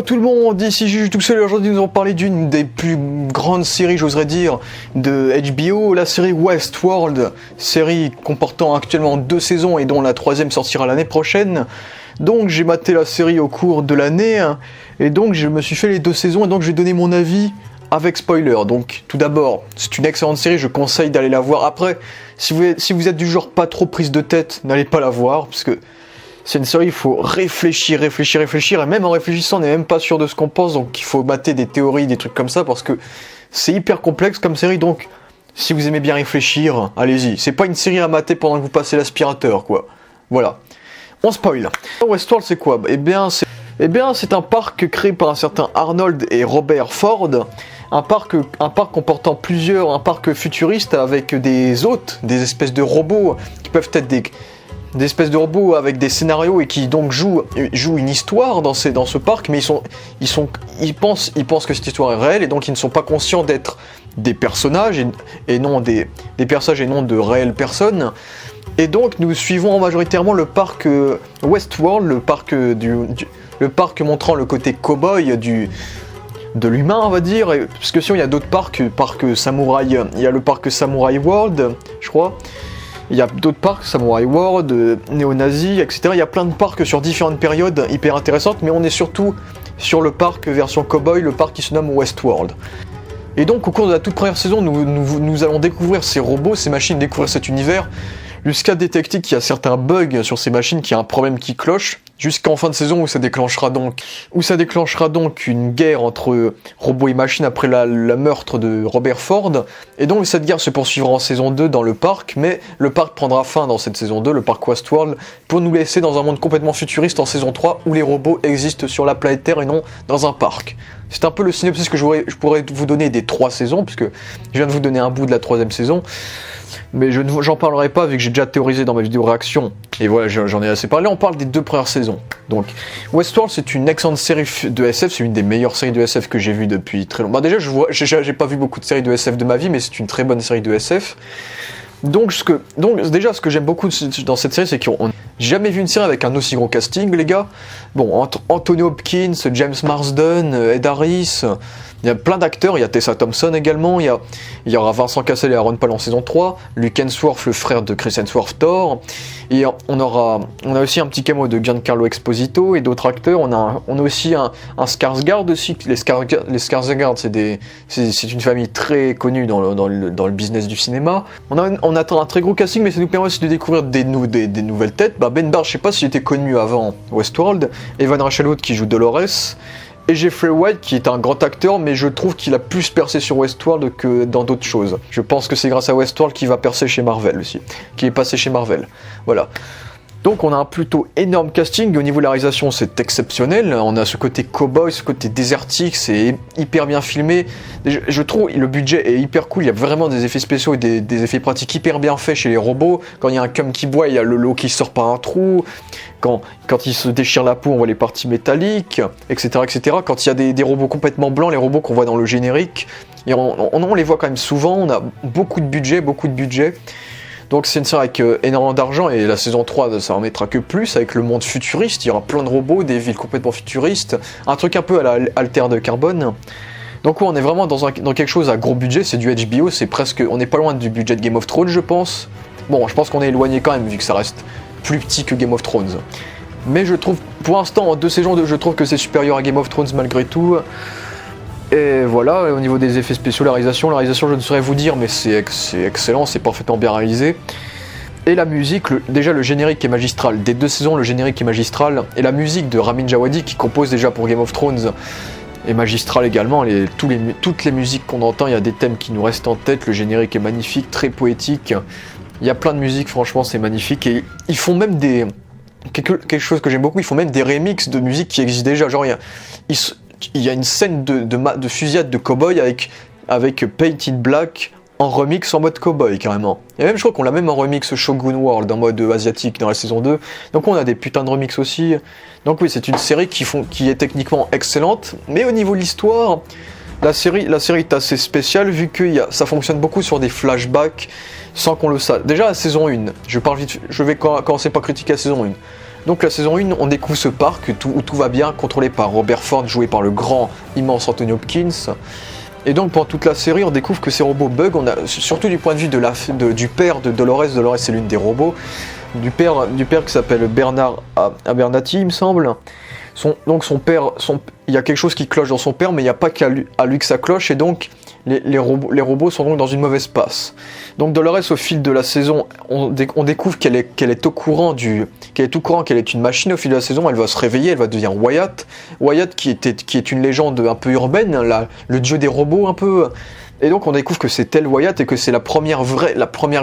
Yo tout le monde, ici Juju tout seul et aujourd'hui nous allons parler d'une des plus grandes séries, j'oserais dire, de HBO, la série Westworld, série comportant actuellement 2 saisons et dont la 3e sortira l'année prochaine. Donc j'ai maté la série au cours de l'année, et donc je me suis fait les 2 saisons et donc je vais donner mon avis avec spoiler. Donc tout d'abord, c'est une excellente série, je conseille d'aller la voir. Après, si vous êtes du genre pas trop prise de tête, n'allez pas la voir, parce que c'est une série, il faut réfléchir, et même en réfléchissant, on n'est même pas sûr de ce qu'on pense, donc il faut mater des théories, des trucs comme ça, parce que c'est hyper complexe comme série, donc si vous aimez bien réfléchir, allez-y. C'est pas une série à mater pendant que vous passez l'aspirateur, quoi. Voilà. On spoil. Westworld, c'est quoi ? Eh bien, c'est un parc créé par un certain Arnold et Robert Ford, un parc comportant un parc futuriste avec des hôtes, des espèces de robots qui peuvent être des espèces de robots avec des scénarios et qui donc jouent une histoire dans ce parc, mais ils pensent que cette histoire est réelle et donc ils ne sont pas conscients d'être des personnages et non des personnages et non de réelles personnes. Et donc nous suivons majoritairement le parc Westworld, le parc montrant le côté cow-boy de l'humain, on va dire, parce que sinon il y a d'autres parcs samouraï, il y a le parc Samurai World, je crois. Il y a d'autres parcs, Samurai World, néo-nazi, etc. Il y a plein de parcs sur différentes périodes hyper intéressantes, mais on est surtout sur le parc version cowboy, le parc qui se nomme Westworld. Et donc au cours de la toute première saison, nous allons découvrir ces robots, ces machines, découvrir cet univers, jusqu'à détecter qu'il y a certains bugs sur ces machines, qu'il y a un problème qui cloche, jusqu'en fin de saison où ça déclenchera donc une guerre entre robots et machines après le meurtre de Robert Ford. Et donc cette guerre se poursuivra en saison 2 dans le parc, mais le parc prendra fin dans cette saison 2, le parc Westworld, pour nous laisser dans un monde complètement futuriste en saison 3 où les robots existent sur la planète Terre et non dans un parc. C'est un peu le synopsis que je pourrais vous donner des 3 saisons, puisque je viens de vous donner un bout de la 3e saison. Mais j'en parlerai pas vu que j'ai déjà théorisé dans ma vidéo réaction. Et voilà, j'en ai assez parlé. On parle des 2 premières saisons. Donc, Westworld, c'est une excellente série de SF. C'est une des meilleures séries de SF que j'ai vues depuis très longtemps. Bah déjà, j'ai pas vu beaucoup de séries de SF de ma vie, mais c'est une très bonne série de SF. Donc déjà, ce que j'aime beaucoup dans cette série, c'est qu'on n'a jamais vu une série avec un aussi gros casting, les gars. Bon, Anthony Hopkins, James Marsden, Ed Harris, il y a plein d'acteurs, il y a Tessa Thompson également, il y aura Vincent Cassel et Aaron Paul en saison 3, Luke Hemsworth, le frère de Chris Hemsworth Thor, et on a aussi un petit cameo de Giancarlo Esposito et d'autres acteurs, on a aussi un Skarsgård aussi, les Skarsgård c'est une famille très connue dans le business du cinéma. On attend un très gros casting, mais ça nous permet aussi de découvrir des nouvelles têtes. Ben Barr, je sais pas s'il était connu avant Westworld, Evan Rachel Wood qui joue Dolores, et Jeffrey Wright qui est un grand acteur, mais je trouve qu'il a plus percé sur Westworld que dans d'autres choses. Je pense que c'est grâce à Westworld qu'il va percer chez Marvel aussi, qui est passé chez Marvel. Voilà. Donc on a un plutôt énorme casting, au niveau de la réalisation c'est exceptionnel, on a ce côté cowboy, ce côté désertique, c'est hyper bien filmé, je trouve le budget est hyper cool, il y a vraiment des effets spéciaux et des effets pratiques hyper bien faits chez les robots, quand il y a un cum qui boit, il y a le lot qui sort par un trou, quand il se déchire la peau on voit les parties métalliques, etc. Quand il y a des robots complètement blancs, les robots qu'on voit dans le générique, et on les voit quand même souvent, on a beaucoup de budget. Donc c'est une série avec énormément d'argent et la saison 3 ça en mettra que plus avec le monde futuriste, il y aura plein de robots, des villes complètement futuristes, un truc un peu à la Alter de Carbone. Donc ouais, on est vraiment dans quelque chose à gros budget, c'est du HBO, on n'est pas loin du budget de Game of Thrones je pense. Bon, je pense qu'on est éloigné quand même vu que ça reste plus petit que Game of Thrones. Mais je trouve, pour l'instant en 2 saisons, je trouve que c'est supérieur à Game of Thrones malgré tout. Et voilà, au niveau des effets spéciaux, la réalisation je ne saurais vous dire, mais c'est excellent, c'est parfaitement bien réalisé. Et la musique, déjà le générique est magistral, des 2 saisons le générique est magistral, et la musique de Ramin Djawadi qui compose déjà pour Game of Thrones est magistrale également, toutes les musiques qu'on entend, il y a des thèmes qui nous restent en tête, le générique est magnifique, très poétique, il y a plein de musiques, franchement c'est magnifique, et ils font même quelque chose que j'aime beaucoup, ils font même des remixes de musique qui existent déjà, genre il y a une scène de fusillade de cow-boy avec Painted Black en remix en mode cow-boy carrément. Et même je crois qu'on l'a même en remix Shogun World en mode asiatique dans la saison 2. Donc on a des putains de remix aussi. Donc oui, c'est une série qui est techniquement excellente, mais au niveau de l'histoire, la série est assez spéciale vu que ça fonctionne beaucoup sur des flashbacks sans qu'on le sache. Déjà la saison 1, je vais commencer par critiquer la saison 1. Donc la saison 1, on découvre ce parc où tout va bien, contrôlé par Robert Ford, joué par le grand, immense Anthony Hopkins. Et donc pendant toute la série, on découvre que ces robots bug, surtout du point de vue du père de Dolores. Dolores, c'est l'une des robots. Du père qui s'appelle Bernard Abernathy, il me semble. Son père, il y a quelque chose qui cloche dans son père, mais il n'y a pas qu'à lui que ça cloche, et donc les robots sont donc dans une mauvaise passe. Donc Dolores, au fil de la saison, on découvre qu'elle est au courant qu'elle est une machine. Au fil de la saison, elle va se réveiller, elle va devenir Wyatt. Wyatt qui est une légende un peu urbaine, le dieu des robots un peu. Et donc on découvre que c'est elle Wyatt et que c'est la première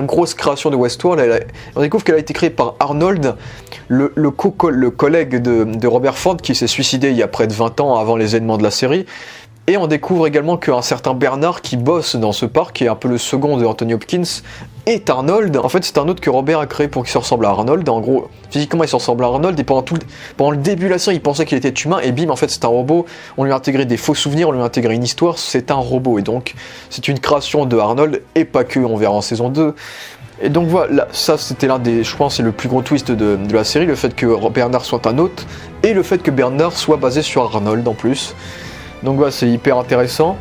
grosse création de Westworld. On découvre qu'elle a été créée par Arnold, le collègue de Robert Ford, qui s'est suicidé il y a près de 20 ans avant les événements de la série. Et on découvre également qu'un certain Bernard qui bosse dans ce parc, qui est un peu le second de Anthony Hopkins, est Arnold. En fait, c'est un autre que Robert a créé pour qu'il se ressemble à Arnold. En gros, physiquement, il se ressemble à Arnold. Et pendant le début de la série, il pensait qu'il était humain. Et bim, en fait, c'est un robot. On lui a intégré des faux souvenirs, on lui a intégré une histoire. C'est un robot. Et donc, c'est une création de Arnold. Et pas que, on verra en saison 2. Et donc voilà, ça c'était je pense, c'est le plus gros twist de la série. Le fait que Bernard soit un hôte. Et le fait que Bernard soit basé sur Arnold en plus. Donc voilà, c'est hyper intéressant.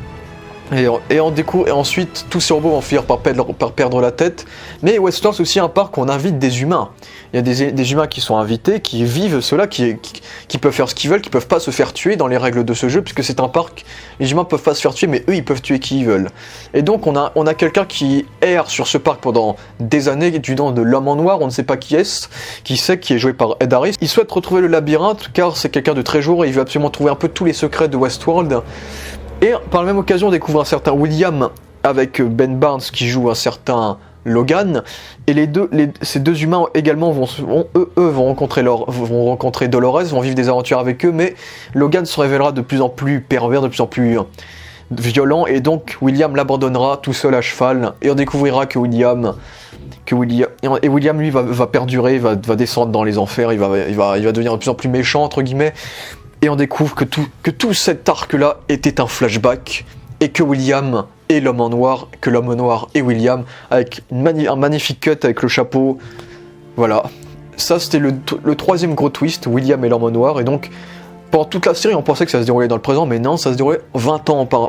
Et on découvre, et ensuite tous ces robots vont finir par perdre la tête. Mais Westworld, c'est aussi un parc où on invite des humains. Il y a des humains qui sont invités, qui vivent cela, qui peuvent faire ce qu'ils veulent, qui peuvent pas se faire tuer dans les règles de ce jeu, puisque c'est un parc, les humains peuvent pas se faire tuer, mais eux ils peuvent tuer qui ils veulent. Et donc on a quelqu'un qui erre sur ce parc pendant des années, du nom de l'homme en noir, on ne sait pas qui est, qui est joué par Ed Harris. Il souhaite retrouver le labyrinthe, car c'est quelqu'un de très jour, et il veut absolument trouver un peu tous les secrets de Westworld. Et par la même occasion, on découvre un certain William avec Ben Barnes qui joue un certain Logan. Et ces deux humains également vont rencontrer Dolores, vont vivre des aventures avec eux. Mais Logan se révélera de plus en plus pervers, de plus en plus violent. Et donc William l'abandonnera tout seul à cheval. Et on découvrira que William lui va perdurer, va descendre dans les enfers. Il va devenir de plus en plus méchant entre guillemets. Et on découvre que tout cet arc-là était un flashback, et que William est l'homme en noir, que l'homme en noir est William, avec un magnifique cut avec le chapeau. Voilà. Ça, c'était le troisième gros twist, William est l'homme en noir, et donc, pendant toute la série, on pensait que ça se déroulait dans le présent, mais non, ça se déroulait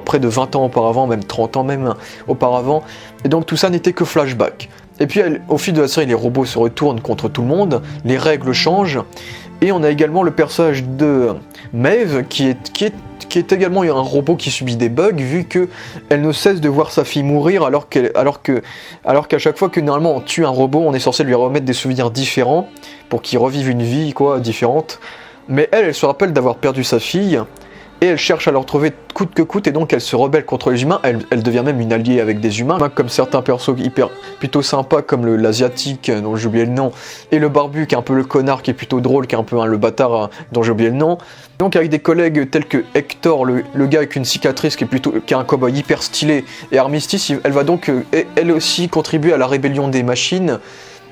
près de 20 ans auparavant, même 30 ans même auparavant, et donc tout ça n'était que flashback. Et puis, au fil de la série, les robots se retournent contre tout le monde, les règles changent, et on a également le personnage de Maeve, qui est également un robot qui subit des bugs, vu que elle ne cesse de voir sa fille mourir, alors qu'à chaque fois que normalement on tue un robot, on est censé lui remettre des souvenirs différents, pour qu'il revive une vie différente. Mais elle se rappelle d'avoir perdu sa fille, et elle cherche à le retrouver coûte que coûte, et donc elle se rebelle contre les humains. Elle devient même une alliée avec des humains, comme certains persos plutôt sympas, comme l'asiatique dont j'ai oublié le nom, et le barbu qui est un peu le connard, qui est plutôt drôle, qui est un peu le bâtard dont j'ai oublié le nom. Donc avec des collègues tels que Hector, le gars avec une cicatrice qui est un cowboy hyper stylé, et Armistice, elle va donc elle aussi contribuer à la rébellion des machines.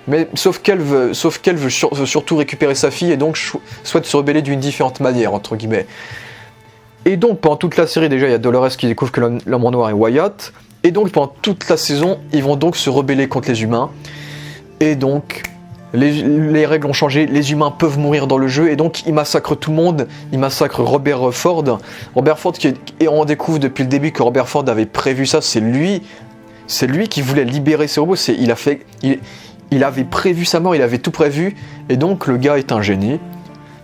Mais sauf qu'elle veut surtout récupérer sa fille, et donc souhaite se rebeller d'une différente manière, entre guillemets. Et donc pendant toute la série, déjà il y a Dolores qui découvre que l'homme en noir est Wyatt, et donc pendant toute la saison, ils vont donc se rebeller contre les humains, et donc les règles ont changé, les humains peuvent mourir dans le jeu, et donc ils massacrent tout le monde, ils massacrent Robert Ford, et on découvre depuis le début que Robert Ford avait prévu ça, c'est lui qui voulait libérer ces robots, il avait prévu sa mort, il avait tout prévu, et donc le gars est un génie.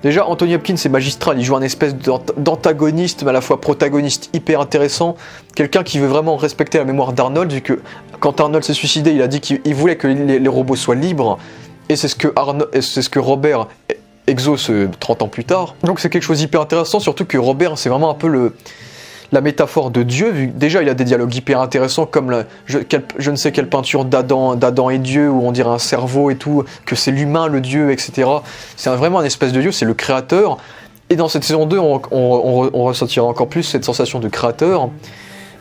Déjà, Anthony Hopkins est magistral, il joue un espèce d'antagoniste, mais à la fois protagoniste hyper intéressant, quelqu'un qui veut vraiment respecter la mémoire d'Arnold, vu que quand Arnold s'est suicidé, il a dit qu'il voulait que les robots soient libres, et c'est ce que Robert exauce 30 ans plus tard. Donc c'est quelque chose d'hyper intéressant, surtout que Robert, c'est vraiment un peu la métaphore de Dieu, vu déjà il a des dialogues hyper intéressants, comme je ne sais quelle peinture d'Adam et Dieu, où on dirait un cerveau et tout, que c'est l'humain, le Dieu, etc. C'est vraiment un espèce de Dieu, c'est le créateur. Et dans cette saison 2, on ressentira encore plus cette sensation de créateur.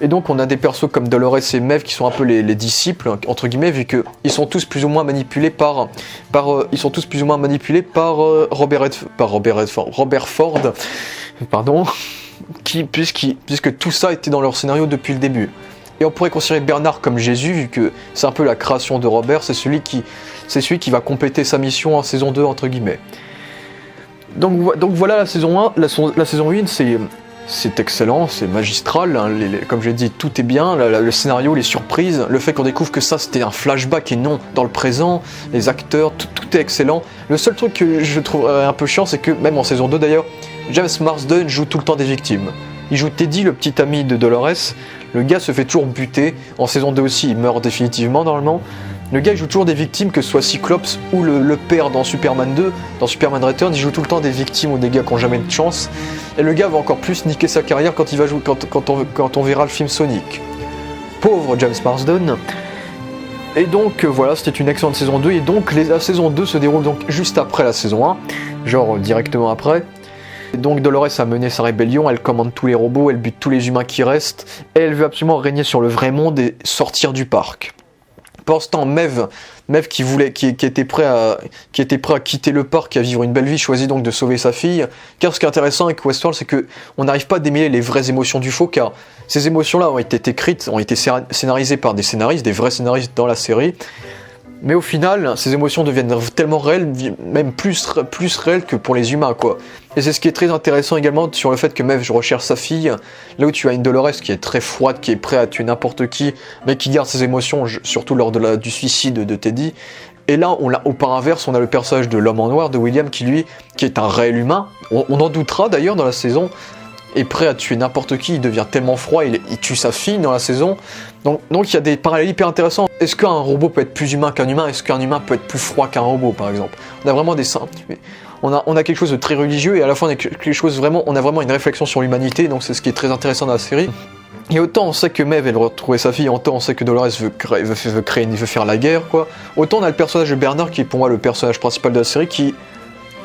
Et donc on a des persos comme Dolores et Maeve qui sont un peu les disciples, entre guillemets, vu qu'ils sont tous plus ou moins manipulés par Robert Ford, pardon. Puisque tout ça était dans leur scénario depuis le début. Et on pourrait considérer Bernard comme Jésus, vu que c'est un peu la création de Robert, c'est celui qui va compléter sa mission en saison 2, entre guillemets. Donc voilà la saison 1, la saison 1 c'est excellent, c'est magistral, hein, comme j'ai dit tout est bien, le scénario, les surprises, le fait qu'on découvre que ça c'était un flashback et non dans le présent, les acteurs, tout est excellent. Le seul truc que je trouve un peu chiant c'est que même en saison 2 d'ailleurs, James Marsden joue tout le temps des victimes. Il joue Teddy, le petit ami de Dolores, le gars se fait toujours buter, en saison 2 aussi il meurt définitivement normalement. Le gars il joue toujours des victimes, que ce soit Cyclops ou le père dans Superman 2, dans Superman Returns, il joue tout le temps des victimes ou des gars qui n'ont jamais de chance. Et le gars va encore plus niquer sa carrière quand il va jouer, quand on verra le film Sonic. Pauvre James Marsden. Et donc voilà, c'était une excellente saison 2, et donc la saison 2 se déroule donc juste après la saison 1, genre directement après. Et donc Dolores a mené sa rébellion, elle commande tous les robots, elle bute tous les humains qui restent, et elle veut absolument régner sur le vrai monde et sortir du parc. Pendant ce temps, Maeve qui était prêt à quitter le parc, à vivre une belle vie, choisit donc de sauver sa fille. Car ce qui est intéressant avec Westworld, c'est que on n'arrive pas à démêler les vraies émotions du faux, car ces émotions-là ont été écrites, ont été scénarisées par des scénaristes, des vrais scénaristes dans la série. Mais au final, ces émotions deviennent tellement réelles, même plus réelles que pour les humains, quoi. Et c'est ce qui est très intéressant également sur le fait que Maeve recherche sa fille, là où tu as une Dolores qui est très froide, qui est prête à tuer n'importe qui, mais qui garde ses émotions, surtout lors du suicide de Teddy. Et là, au par inverse, on a le personnage de l'homme en noir, de William, qui est un réel humain. On en doutera d'ailleurs dans la saison, est prêt à tuer n'importe qui, il devient tellement froid, il tue sa fille dans la saison. Donc il y a des parallèles hyper intéressants. Est-ce qu'un robot peut être plus humain qu'un humain? Est-ce qu'un humain peut être plus froid qu'un robot, par exemple? On a vraiment on a quelque chose de très religieux, et à la fois on a vraiment une réflexion sur l'humanité, donc c'est ce qui est très intéressant dans la série. Et autant on sait que Maeve elle veut retrouver sa fille, autant on sait que Dolores veut faire la guerre, quoi. Autant on a le personnage de Bernard qui est pour moi le personnage principal de la série, qui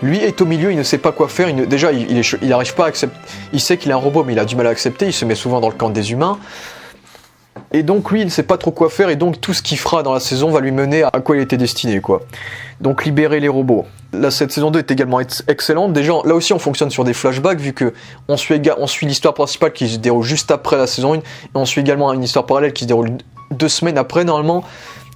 lui est au milieu, il ne sait pas quoi faire, il arrive pas à accepter, il sait qu'il est un robot mais il a du mal à accepter, il se met souvent dans le camp des humains. Et donc lui il ne sait pas trop quoi faire, et donc tout ce qu'il fera dans la saison va lui mener à quoi il était destiné, quoi. Donc libérer les robots. Là, cette saison 2 est également excellente. Déjà là aussi on fonctionne sur des flashbacks, vu que on suit l'histoire principale qui se déroule juste après la saison 1, et on suit également une histoire parallèle qui se déroule 2 semaines après normalement.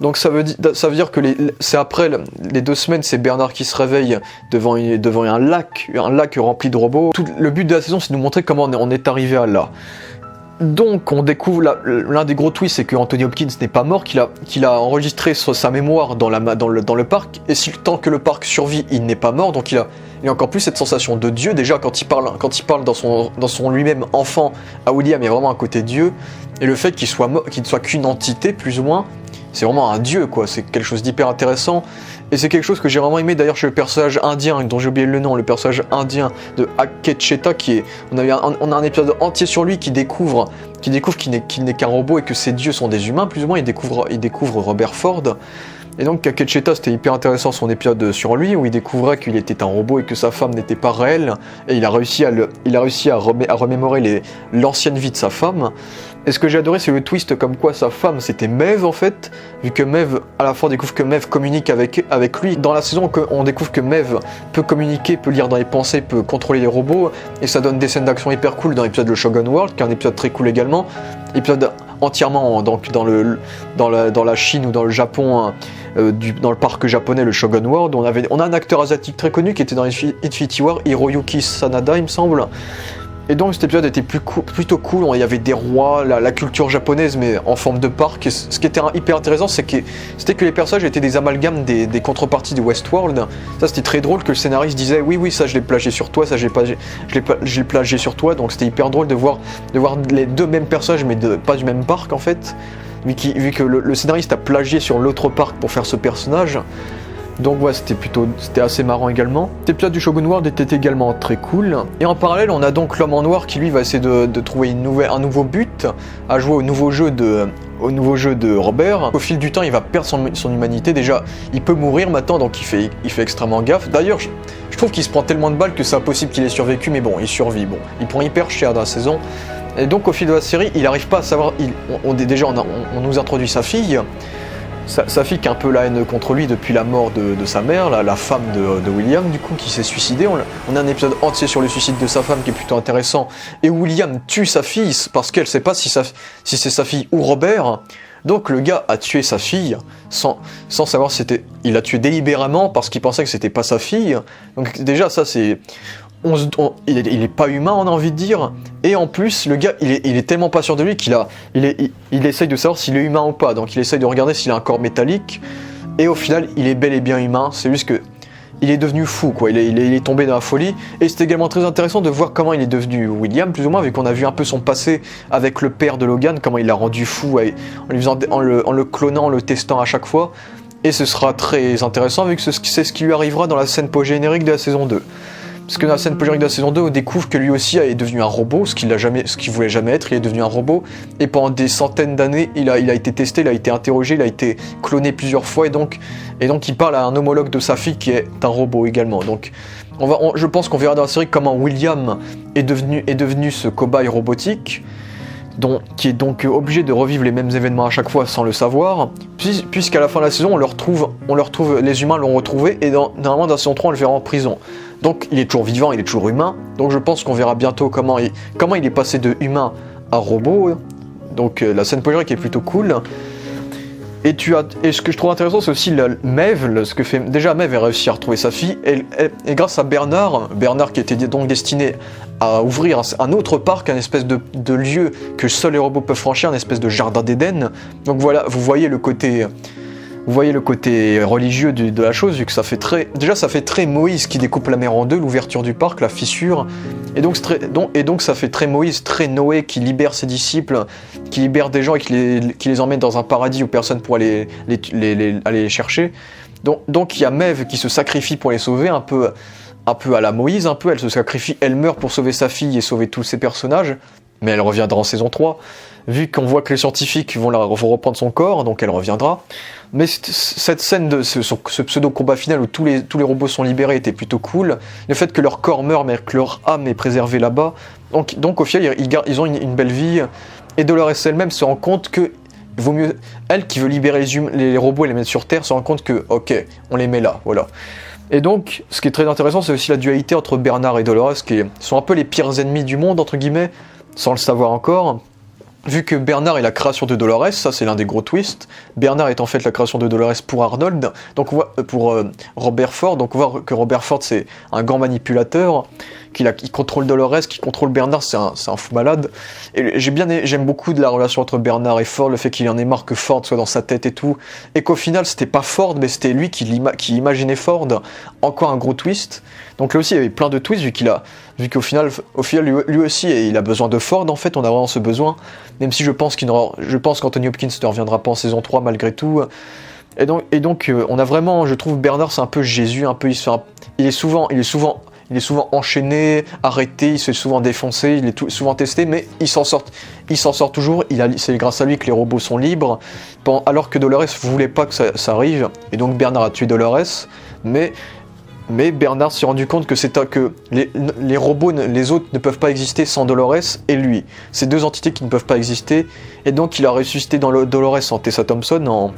Donc ça veut dire que c'est après les 2 semaines, c'est Bernard qui se réveille devant un lac rempli de robots. Le but de la saison, c'est de nous montrer comment on est arrivé à là. Donc on découvre l'un des gros twists, c'est que Anthony Hopkins n'est pas mort, qu'il a enregistré sa mémoire dans le parc, et tant que le parc survit, il n'est pas mort, donc il a encore plus cette sensation de Dieu. Déjà quand il parle dans son lui-même enfant à William, il y a vraiment un côté Dieu, et le fait qu'il ne soit qu'une entité plus ou moins, c'est vraiment un dieu, quoi. C'est quelque chose d'hyper intéressant, et c'est quelque chose que j'ai vraiment aimé d'ailleurs chez le personnage indien, dont j'ai oublié le nom, le personnage indien de Akecheta, on a un épisode entier sur lui qui découvre qu'il n'est qu'un robot et que ses dieux sont des humains, plus ou moins. Il découvre Robert Ford. Et donc Akecheta, c'était hyper intéressant son épisode sur lui, où il découvrait qu'il était un robot et que sa femme n'était pas réelle, et il a réussi à remémorer l'ancienne vie de sa femme. Et ce que j'ai adoré, c'est le twist comme quoi sa femme c'était Maeve, en fait, vu que Maeve, à la fin on découvre que Maeve communique avec lui. Dans la saison on découvre que Maeve peut communiquer, peut lire dans les pensées, peut contrôler les robots, et ça donne des scènes d'action hyper cool dans l'épisode Le Shogun World, qui est un épisode très cool également, épisode entièrement donc dans la Chine ou dans le Japon, dans le parc japonais, le Shogun World. On a un acteur asiatique très connu qui était dans Infinity War, Hiroyuki Sanada il me semble. Et donc cet épisode était plutôt cool, il y avait des rois, la culture japonaise mais en forme de parc. Et ce qui était hyper intéressant, c'était que les personnages étaient des amalgames des contreparties de Westworld. Ça c'était très drôle, que le scénariste disait oui ça je l'ai plagié sur toi, ça je l'ai plagié sur toi. Donc c'était hyper drôle de voir les deux mêmes personnages mais pas du même parc en fait, vu que le scénariste a plagié sur l'autre parc pour faire ce personnage. Donc ouais, c'était assez marrant également. Cet épisode du Shogun World était également très cool. Et en parallèle, on a donc l'homme en noir qui lui va essayer de trouver un nouveau but à jouer au nouveau jeu de Robert. Au fil du temps, il va perdre son humanité. Déjà, il peut mourir maintenant, donc il fait extrêmement gaffe. D'ailleurs, je trouve qu'il se prend tellement de balles que c'est impossible qu'il ait survécu, mais bon, il survit. Bon, il prend hyper cher dans la saison. Et donc au fil de la série, il n'arrive pas à savoir. On nous introduit sa fille. Sa fille qui a un peu la haine contre lui depuis la mort de sa mère, la femme de William, du coup, qui s'est suicidée. On a un épisode entier sur le suicide de sa femme qui est plutôt intéressant. Et William tue sa fille parce qu'elle ne sait pas si c'est sa fille ou Robert. Donc le gars a tué sa fille sans savoir si c'était... Il l'a tué délibérément parce qu'il pensait que c'était pas sa fille. Donc déjà ça c'est... il est pas humain, on a envie de dire. Et en plus, le gars, il est tellement pas sûr de lui il essaye de savoir s'il est humain ou pas. Donc il essaye de regarder s'il a un corps métallique. Et au final, il est bel et bien humain. C'est juste que il est devenu fou, quoi. Il est tombé dans la folie. Et c'est également très intéressant de voir comment il est devenu William, plus ou moins, vu qu'on a vu un peu son passé avec le père de Logan, comment il l'a rendu fou en le clonant, en le testant à chaque fois. Et ce sera très intéressant, vu que c'est ce qui lui arrivera dans la scène post-générique de la saison 2. Parce que dans la scène post-générique de la saison 2, on découvre que lui aussi est devenu un robot, ce qu'il voulait jamais être, il est devenu un robot. Et pendant des centaines d'années, il a été testé, il a été interrogé, il a été cloné plusieurs fois, et donc il parle à un homologue de sa fille qui est un robot également. Donc je pense qu'on verra dans la série comment William est devenu ce cobaye robotique, qui est donc obligé de revivre les mêmes événements à chaque fois sans le savoir, puisqu'à la fin de la saison, les humains l'ont retrouvé, et normalement dans la saison 3, on le verra en prison. Donc il est toujours vivant, il est toujours humain, donc je pense qu'on verra bientôt comment il est passé de humain à robot. Donc la scène post-générique est plutôt cool. Et ce que je trouve intéressant, c'est aussi Maeve, ce que fait... Déjà, Maeve a réussi à retrouver sa fille, et grâce à Bernard qui était donc destiné à ouvrir un autre parc, un espèce de lieu que seuls les robots peuvent franchir, un espèce de jardin d'Éden. Donc voilà, vous voyez le côté religieux de la chose, vu que ça fait très Moïse qui découpe la mer en deux, l'ouverture du parc, la fissure. Et donc ça fait très Moïse, très Noé qui libère ses disciples, qui libère des gens et qui les emmène dans un paradis où personne ne pourra aller les chercher. Donc il y a Maeve qui se sacrifie pour les sauver, un peu à la Moïse, elle se sacrifie, elle meurt pour sauver sa fille et sauver tous ses personnages, mais elle reviendra en saison 3. Vu qu'on voit que les scientifiques vont reprendre son corps, donc elle reviendra. Mais cette scène de ce pseudo-combat final où tous les robots sont libérés était plutôt cool. Le fait que leur corps meurt, mais que leur âme est préservée là-bas. Donc au final, ils ont une belle vie. Et Dolores elle-même se rend compte que vaut mieux... Elle qui veut libérer les robots et les mettre sur Terre, se rend compte que, ok, on les met là, voilà. Et donc, ce qui est très intéressant, c'est aussi la dualité entre Bernard et Dolores, qui sont un peu les pires ennemis du monde, entre guillemets, sans le savoir encore. Vu que Bernard est la création de Dolores, ça c'est l'un des gros twists. Bernard est en fait la création de Dolores pour Arnold, donc pour Robert Ford. Donc on voit que Robert Ford c'est un grand manipulateur, qu'il contrôle Dolores, qui contrôle Bernard, c'est un fou malade. Et j'aime beaucoup de la relation entre Bernard et Ford, le fait qu'il en ait marre que Ford soit dans sa tête et tout, et qu'au final c'était pas Ford, mais c'était lui qui imaginait Ford. Encore un gro twist. Donc là aussi il y avait plein de twists vu qu'au final lui aussi il a besoin de Ford en fait, on a vraiment ce besoin. Même si je pense qu'Anthony Hopkins ne reviendra pas en saison 3 malgré tout. Et donc on a vraiment, je trouve Bernard c'est un peu Jésus, il est souvent enchaîné, arrêté, il se fait souvent défoncer, il est souvent testé, mais il s'en sort toujours, c'est grâce à lui que les robots sont libres, alors que Dolores voulait pas que ça arrive, et donc Bernard a tué Dolores, mais Bernard s'est rendu compte que les robots, les autres ne peuvent pas exister sans Dolores et lui. C'est deux entités qui ne peuvent pas exister, et donc il a ressuscité dans Dolores en Tessa Thompson,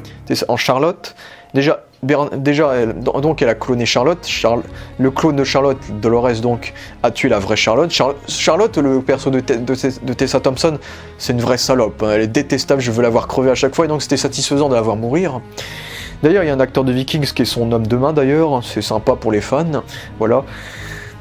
en Charlotte. Déjà donc elle a cloné Charlotte. Le clone de Charlotte, Dolores donc, a tué la vraie Charlotte. Charlotte, le perso de Tessa Thompson, c'est une vraie salope. Elle est détestable, je veux la voir crever à chaque fois, et donc c'était satisfaisant de la voir mourir. D'ailleurs, il y a un acteur de Vikings qui est son homme de main d'ailleurs, c'est sympa pour les fans, voilà.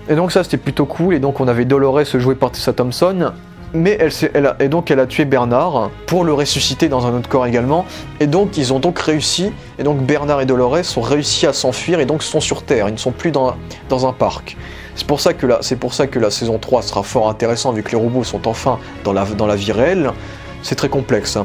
Et donc ça c'était plutôt cool, et donc on avait Dolores jouée par Tessa Thompson, mais elle a tué Bernard pour le ressusciter dans un autre corps également, et donc ils ont donc réussi, et donc Bernard et Dolores ont réussi à s'enfuir, et donc sont sur Terre, ils ne sont plus dans un parc. C'est pour ça que la saison 3 sera fort intéressant, vu que les robots sont enfin dans la vie réelle, c'est très complexe.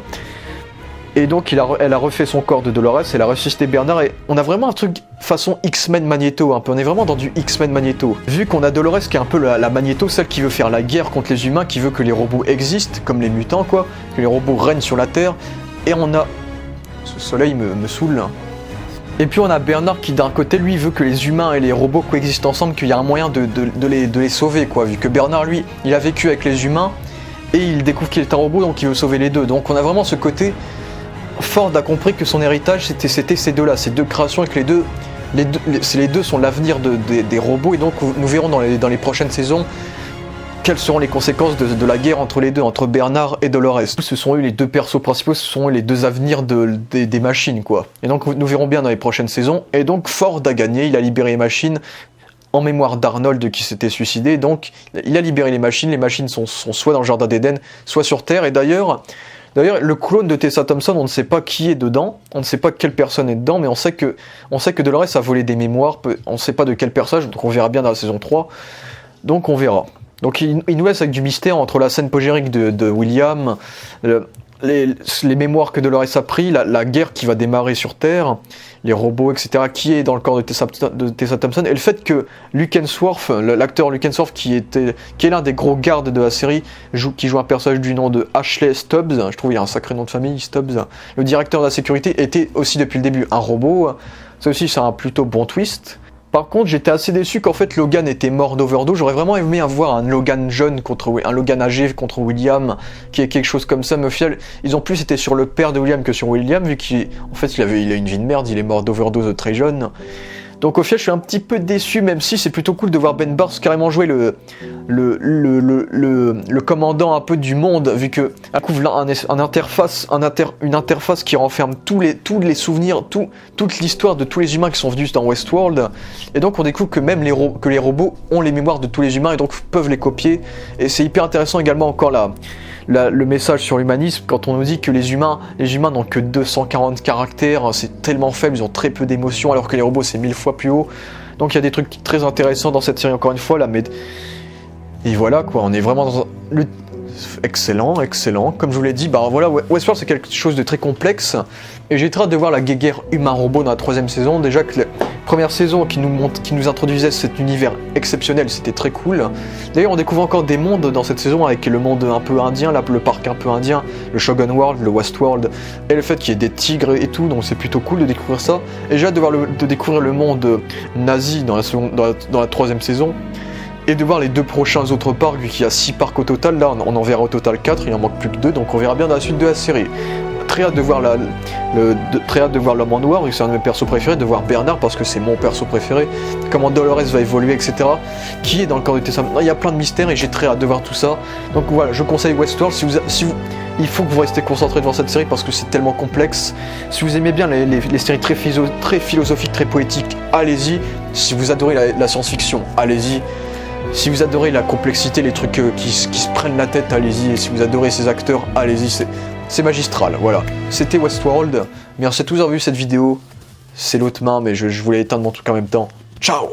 Et donc elle a refait son corps de Dolores, elle a ressuscité Bernard, et on a vraiment un truc façon X-Men Magneto, un peu. On est vraiment dans du X-Men Magneto. Vu qu'on a Dolores qui est un peu la Magneto, celle qui veut faire la guerre contre les humains, qui veut que les robots existent, comme les mutants quoi, que les robots règnent sur la Terre, et on a... Ce soleil me saoule. Et puis on a Bernard qui d'un côté lui veut que les humains et les robots coexistent ensemble, qu'il y a un moyen de les sauver quoi, vu que Bernard lui, il a vécu avec les humains, et il découvre qu'il est un robot, donc il veut sauver les deux. Donc on a vraiment ce côté... Ford a compris que son héritage c'était ces deux-là, ces deux créations, et que les deux sont l'avenir des robots, et donc nous verrons dans les prochaines saisons quelles seront les conséquences de la guerre entre les deux, entre Bernard et Dolores. Ce sont eux les deux persos principaux, ce sont eux les deux avenirs des machines, quoi. Et donc nous verrons bien dans les prochaines saisons. Et donc Ford a gagné, il a libéré les machines en mémoire d'Arnold qui s'était suicidé. Donc il a libéré les machines sont soit dans le jardin d'Éden, soit sur Terre. Et d'ailleurs, le clone de Tessa Thompson, on ne sait pas qui est dedans, on ne sait pas quelle personne est dedans, mais on sait que Dolores a volé des mémoires, on ne sait pas de quel personnage, donc on verra bien dans la saison 3. Donc on verra. Donc il nous laisse avec du mystère entre la scène post-générique de William, les mémoires que Dolores a pris, la guerre qui va démarrer sur Terre, les robots, etc., qui est dans le corps de Tessa Thompson, et le fait que Luke Hemsworth, l'acteur Luke Hemsworth, qui est l'un des gros gardes de la série, qui joue un personnage du nom de Ashley Stubbs, je trouve il y a un sacré nom de famille, Stubbs, le directeur de la sécurité, était aussi depuis le début un robot. Ça aussi c'est un plutôt bon twist. Par contre, j'étais assez déçu qu'en fait Logan était mort d'overdose. J'aurais vraiment aimé avoir un Logan jeune un Logan âgé contre William, qui est quelque chose comme ça. Mais au final, ils ont plus été sur le père de William que sur William, vu qu'il a une vie de merde, il est mort d'overdose très jeune. Donc au final, je suis un petit peu déçu, même si c'est plutôt cool de voir Ben Barnes carrément jouer le commandant un peu du monde, vu que couvre une interface qui renferme tous les souvenirs, toute l'histoire de tous les humains qui sont venus dans Westworld. Et donc on découvre que même les robots ont les mémoires de tous les humains et donc peuvent les copier. Et c'est hyper intéressant également encore le message sur l'humanisme, quand on nous dit que les humains n'ont que 240 caractères, c'est tellement faible, ils ont très peu d'émotions, alors que les robots c'est 1000 fois plus haut. Donc il y a des trucs très intéressants dans cette série encore une fois là, mais et voilà quoi, on est vraiment dans excellent. Comme je vous l'ai dit, bah voilà, Westworld c'est quelque chose de très complexe et j'ai très hâte de voir la guerre humain-robot dans la 3e saison. Déjà que la première saison qui nous introduisait cet univers exceptionnel, c'était très cool. D'ailleurs, on découvre encore des mondes dans cette saison avec le monde un peu indien, là, le parc un peu indien, le Shogun World, le Westworld, et le fait qu'il y ait des tigres et tout, donc c'est plutôt cool de découvrir ça. Et j'ai hâte de découvrir le monde nazi dans la 3e saison. Et de voir les 2 prochains autres parcs, vu qu'il y a 6 parcs au total, là on en verra au total 4, il en manque plus que 2, donc on verra bien dans la suite de la série. Très hâte de voir l'homme en noir, vu que c'est un de mes persos préférés, de voir Bernard, parce que c'est mon perso préféré, comment Dolores va évoluer, etc. Qui est dans le corps de Tessa. Il y a plein de mystères et j'ai très hâte de voir tout ça. Donc voilà, je conseille Westworld, il faut que vous restez concentrés devant cette série parce que c'est tellement complexe. Si vous aimez bien les séries très philosophiques, très poétiques, allez-y. Si vous adorez la science-fiction, allez-y. Si vous adorez la complexité, les trucs qui se prennent la tête, allez-y. Et si vous adorez ces acteurs, allez-y. C'est magistral, voilà. C'était Westworld. Merci à tous d'avoir vu cette vidéo. C'est l'autre main, mais je voulais éteindre mon truc en même temps. Ciao!